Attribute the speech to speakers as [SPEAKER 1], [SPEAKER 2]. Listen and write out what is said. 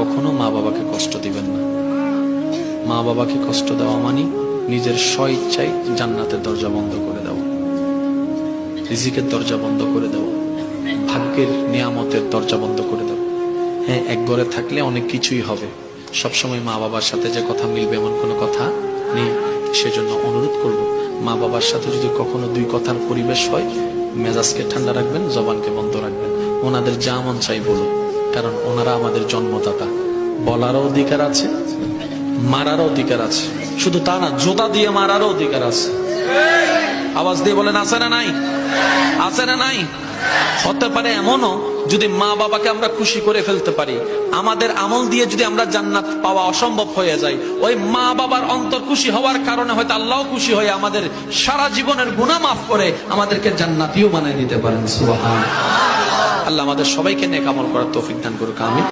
[SPEAKER 1] কখনো মা বাবাকে কষ্ট দিবেন না। মা বাবাকে কষ্ট দেওয়া মানে নিজের স্বইচ্ছায় জান্নাতের দরজা বন্ধ করে দেওয়া, রিজিকের দরজা বন্ধ করে দেওয়া, ভাগ্যের নিয়ামতের দরজা বন্ধ করে দেওয়া। হ্যাঁ, এক ঘরে থাকলে অনেক কিছুই হবে, সবসময় মা বাবার সাথে যে কথা মিলবে এমন কোনো কথা নেই। সেজন্য অনুরোধ করব, মা বাবার সাথে যদি কখনো দুই কথার পরিবেশ হয়, মেজাজকে ঠান্ডা রাখবেন, জবানকে বন্ধ রাখবেন। ওনাদের যা মন চাই বলুন, কারণ ওনারা আমাদের জন্মদাতা। বলারও অধিকার আছে, মারারও অধিকার আছে, শুধু তা না, জোতা দিয়ে মারারও অধিকার আছে। আওয়াজ দিয়ে বলেন, আছে না নাই? আছে না নাই? হতে পারে এমনও, যদি মা বাবাকে আমরা খুশি করে ফেলতে পারি, আমাদের আমল দিয়ে যদি আমরা জান্নাত পাওয়া অসম্ভব হয়ে যায়, ওই মা বাবার অন্তর খুশি হওয়ার কারণে হয়তো আল্লাহ খুশি হয়ে আমাদের সারা জীবনের গুনাহ মাফ করে আমাদেরকে জান্নাতীও বানিয়ে দিতে পারেন। সুবহানাল্লাহ। আল্লাহ আমাদের সবাইকে নেক আমল করার তৌফিক দান করুক। আমিন।